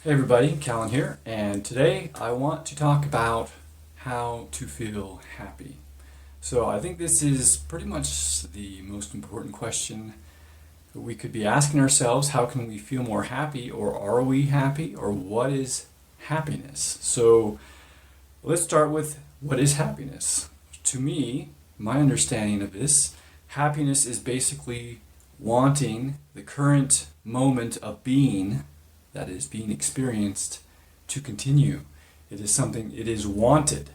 Hey everybody, Cahlen here, and today I want to talk about how to feel happy. So I think this is pretty much the most important question that we could be asking ourselves. How can we feel more happy, or are we happy, or what is happiness? So let's start with what is happiness. To me, my understanding of this, happiness is basically wanting the current moment of being that is being experienced to continue. It is something, it is wanted.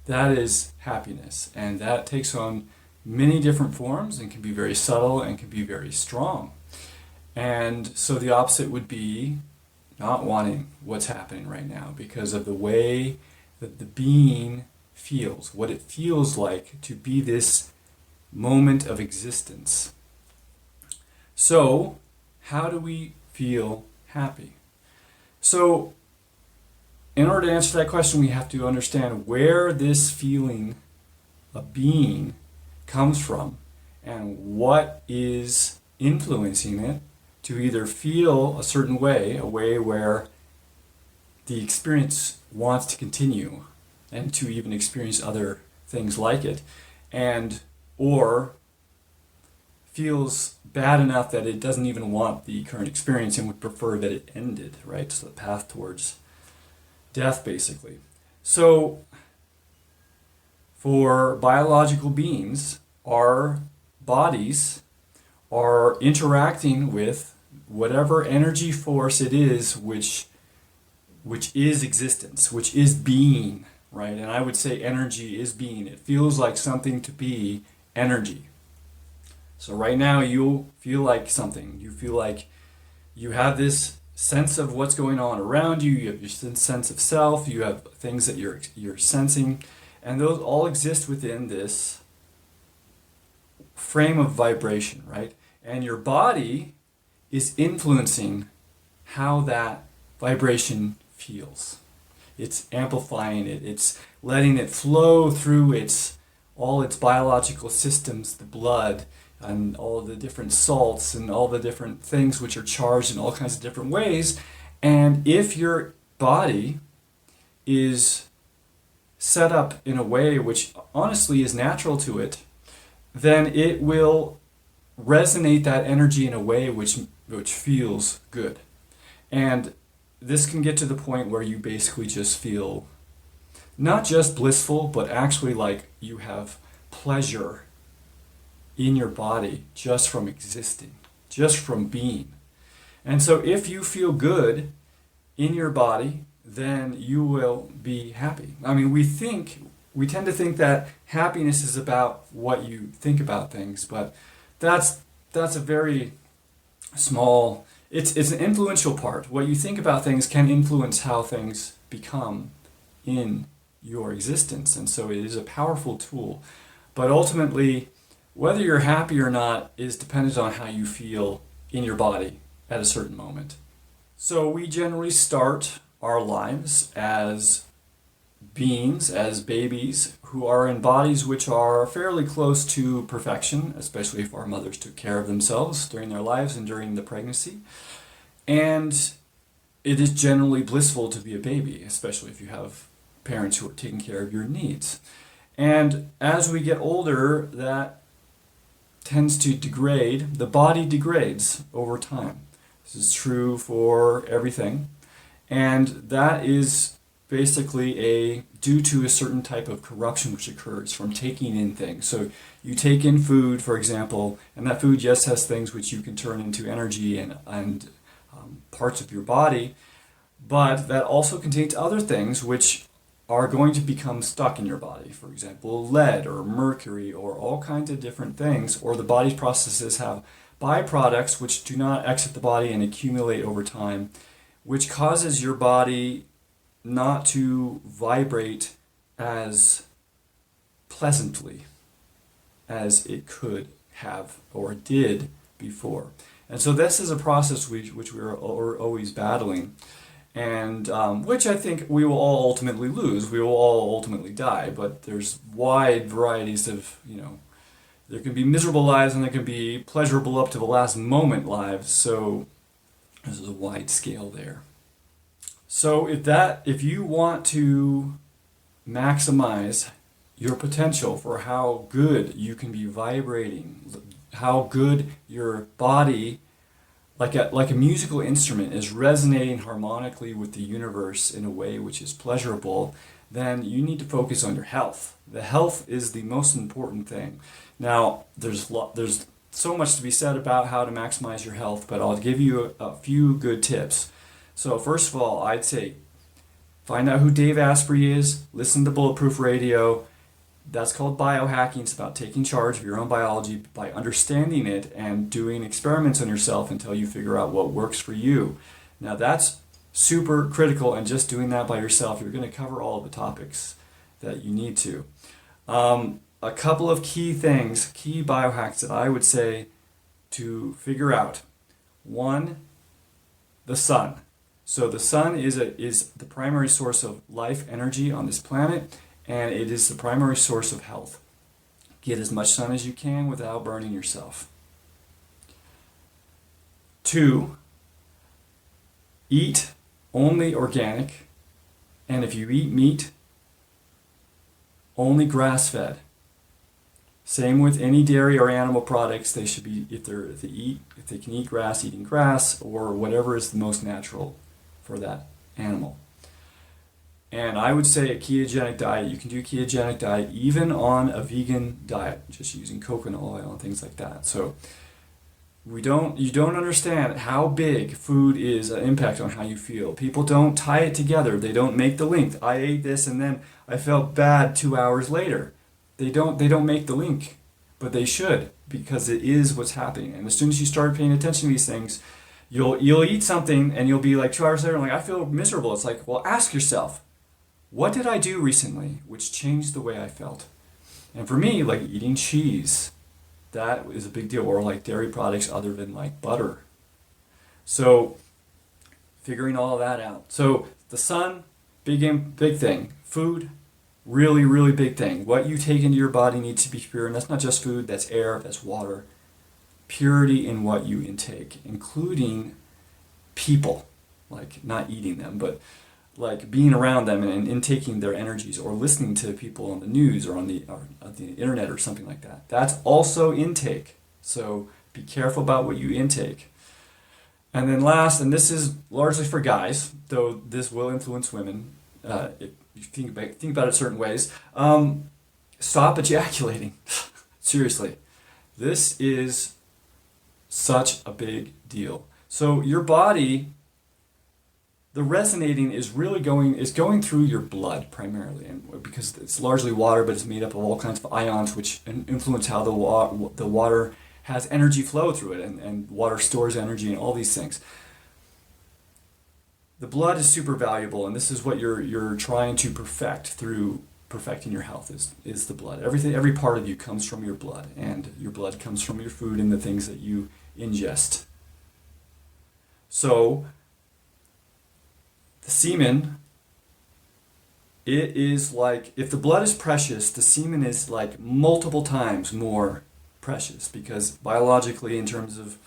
That is happiness, and that takes on many different forms and can be very subtle and can be very strong. And so the opposite would be not wanting what's happening right now because of the way that the being feels, what it feels like to be this moment of existence. So, how do we feel happy? So, in order to answer that question, we have to understand where this feeling of being comes from and what is influencing it to either feel a certain way, a way where the experience wants to continue and to even experience other things like it, and or feels bad enough that it doesn't even want the current experience and would prefer that it ended, right? So the path towards death, basically. So for biological beings, our bodies are interacting with whatever energy force it is which is existence, which is being, right? And I would say energy is being. It feels like something to be energy. So right now you feel like something. You feel like you have this sense of what's going on around you. You have your sense of self. You have things that you're sensing, and those all exist within this frame of vibration, right? And your body is influencing how that vibration feels. It's amplifying it. It's letting it flow through all its biological systems, the blood, and all the different salts and all the different things which are charged in all kinds of different ways. And if your body is set up in a way which honestly is natural to it, then it will resonate that energy in a way which feels good. And this can get to the point where you basically just feel not just blissful, but actually like you have pleasure in your body just from existing, just from being. And so if you feel good in your body, then you will be happy. I mean, we tend to think that happiness is about what you think about things, but that's a very small, it's an influential part. What you think about things can influence how things become in your existence, and so it is a powerful tool. But ultimately, whether you're happy or not is dependent on how you feel in your body at a certain moment. So we generally start our lives as beings, as babies, who are in bodies which are fairly close to perfection, especially if our mothers took care of themselves during their lives and during the pregnancy. And it is generally blissful to be a baby, especially if you have parents who are taking care of your needs. And as we get older, that tends to degrade. The body degrades over time. This is true for everything. And that is basically due to a certain type of corruption which occurs from taking in things. So you take in food, for example, and that food, yes, has things which you can turn into energy and parts of your body, but that also contains other things which are going to become stuck in your body. For example, lead or mercury or all kinds of different things, or the body's processes have byproducts which do not exit the body and accumulate over time, which causes your body not to vibrate as pleasantly as it could have or did before. And so this is a process which we are always battling, and which I think we will all ultimately lose. We will all ultimately die, but there's wide varieties of, there can be miserable lives and there can be pleasurable up to the last moment lives, so there's a wide scale there. So if you want to maximize your potential for how good you can be vibrating, how good your body, like a musical instrument, is resonating harmonically with the universe in a way which is pleasurable, then you need to focus on your health. The health is the most important thing. Now, there's so much to be said about how to maximize your health, but I'll give you a few good tips. So first of all, I'd say find out who Dave Asprey is, listen to Bulletproof Radio. That's called biohacking. It's about taking charge of your own biology by understanding it and doing experiments on yourself until you figure out what works for you. Now that's super critical, and just doing that by yourself, you're going to cover all of the topics that you need to. A couple of key things, key biohacks that I would say to figure out. One, the sun. So the sun is the primary source of life energy on this planet, and it is the primary source of health. Get as much sun as you can without burning yourself. Two, eat only organic, and if you eat meat, only grass-fed. Same with any dairy or animal products. They should be, if they can eat grass, eating grass, or whatever is the most natural for that animal. And I would say a ketogenic diet, you can do a ketogenic diet even on a vegan diet, just using coconut oil and things like that. So you don't understand how big food is an impact on how you feel. People don't tie it together. They don't make the link. I ate this and then I felt bad 2 hours later. They don't make the link, but they should, because it is what's happening. And as soon as you start paying attention to these things, you'll eat something and you'll be like 2 hours later, like, I feel miserable. It's like, well, ask yourself, what did I do recently which changed the way I felt? And for me, like eating cheese, that is a big deal, or like dairy products other than like butter. So figuring all of that out. So the sun, big thing. Food, really, really big thing. What you take into your body needs to be pure, and that's not just food, that's air, that's water. Purity in what you intake, including people, like not eating them, but like being around them and intaking their energies, or listening to people on the news or on the internet or something like that. That's also intake. So be careful about what you intake. And then last, and this is largely for guys, though this will influence women, if you think about it certain ways, stop ejaculating. Seriously. This is such a big deal. So your body, the resonating is really going through your blood primarily, and because it's largely water, but it's made up of all kinds of ions which influence how the water has energy flow through it, and water stores energy and all these things. The blood is super valuable, and this is what you're trying to perfect through perfecting your health is the blood. Every part of you comes from your blood, and your blood comes from your food and the things that you ingest. So the semen, it is like, if the blood is precious, the semen is like multiple times more precious, because biologically, in terms of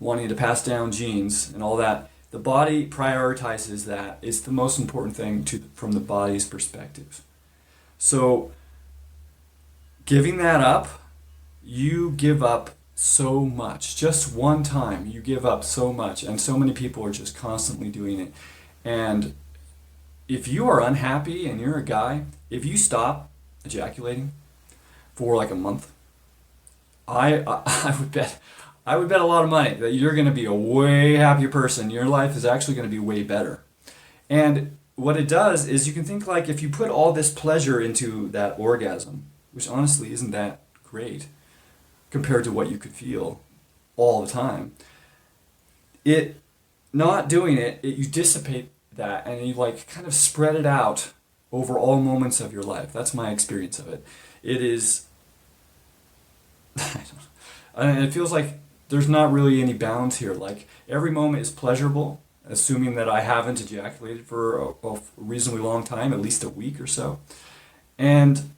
wanting to pass down genes and all that, the body prioritizes that. It's the most important thing from the body's perspective. So giving that up, you give up so much. Just one time, you give up so much, and so many people are just constantly doing it. And if you are unhappy and you're a guy, if you stop ejaculating for like a month, I would bet a lot of money that you're going to be a way happier person. Your life is actually going to be way better. And what it does is, you can think, like, if you put all this pleasure into that orgasm, which honestly isn't that great compared to what you could feel all the time, not doing it, you dissipate that, and you like kind of spread it out over all moments of your life. That's my experience of it. It is, and it feels like there's not really any bounds here. Like, every moment is pleasurable, assuming that I haven't ejaculated for a reasonably long time, at least a week or so. And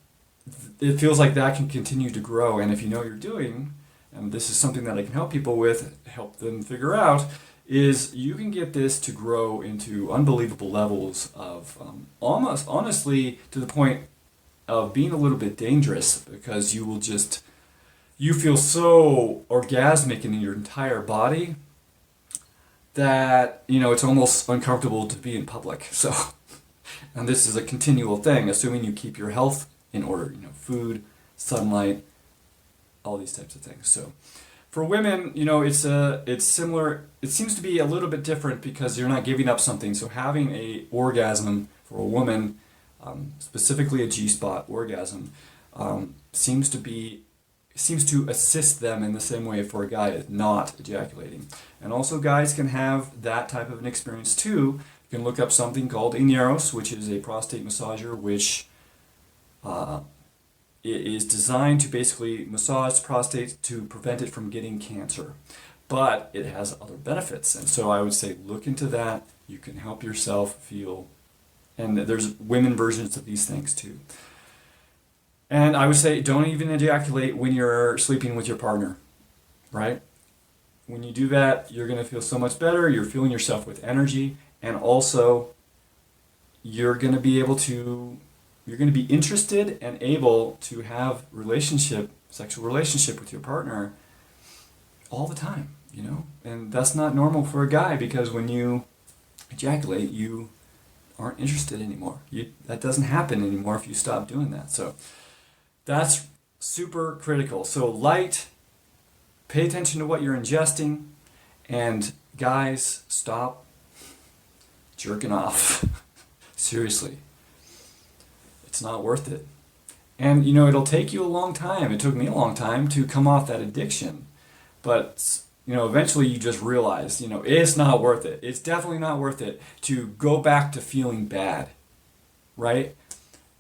it feels like that can continue to grow. And if you know what you're doing, and this is something that I can help people with, help them figure out, is you can get this to grow into unbelievable levels of almost honestly to the point of being a little bit dangerous, because you feel so orgasmic in your entire body that it's almost uncomfortable to be in public. So, and this is a continual thing, assuming you keep your health in order, food, sunlight, all these types of things. So for women, it's similar. It seems to be a little bit different because you're not giving up something. So having a orgasm for a woman, specifically a G-spot orgasm, seems to assist them in the same way for a guy is not ejaculating. And also guys can have that type of an experience too. You can look up something called Ineros, which is a prostate massager, which it is designed to basically massage prostate to prevent it from getting cancer. But it has other benefits, and so I would say look into that. You can help yourself feel, and there's women versions of these things too. And I would say don't even ejaculate when you're sleeping with your partner, right? When you do that, you're going to feel so much better. You're feeling yourself with energy, and also you're going to be interested and able to have sexual relationship with your partner all the time, and that's not normal for a guy, because when you ejaculate, you aren't interested anymore. That doesn't happen anymore if you stop doing that. So that's super critical. So light, pay attention to what you're ingesting, and guys, stop jerking off. Seriously. It's not worth it. And it'll take you a long time. It took me a long time to come off that addiction. But eventually you just realize, it's not worth it. It's definitely not worth it to go back to feeling bad, right?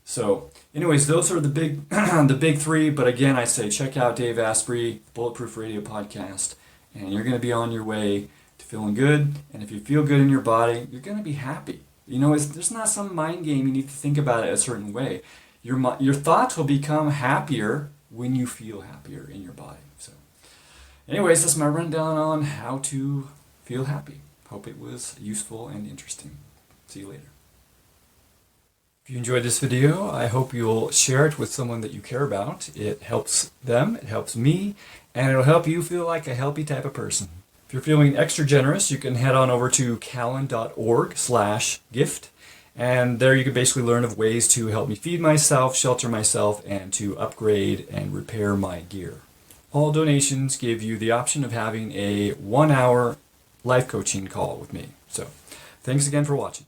So, anyways, those are the big three. But again, I say check out Dave Asprey, Bulletproof Radio podcast, and you're going to be on your way to feeling good. And if you feel good in your body, you're going to be happy. There's not some mind game you need to think about it a certain way. Your thoughts will become happier when you feel happier in your body. So, anyways, that's my rundown on how to feel happy. Hope it was useful and interesting. See you later. If you enjoyed this video, I hope you'll share it with someone that you care about. It helps them, it helps me, and it'll help you feel like a healthy type of person. If you're feeling extra generous, you can head on over to cahlen.org/gift, and there you can basically learn of ways to help me feed myself, shelter myself, and to upgrade and repair my gear. All donations give you the option of having a 1-hour life coaching call with me. So, thanks again for watching.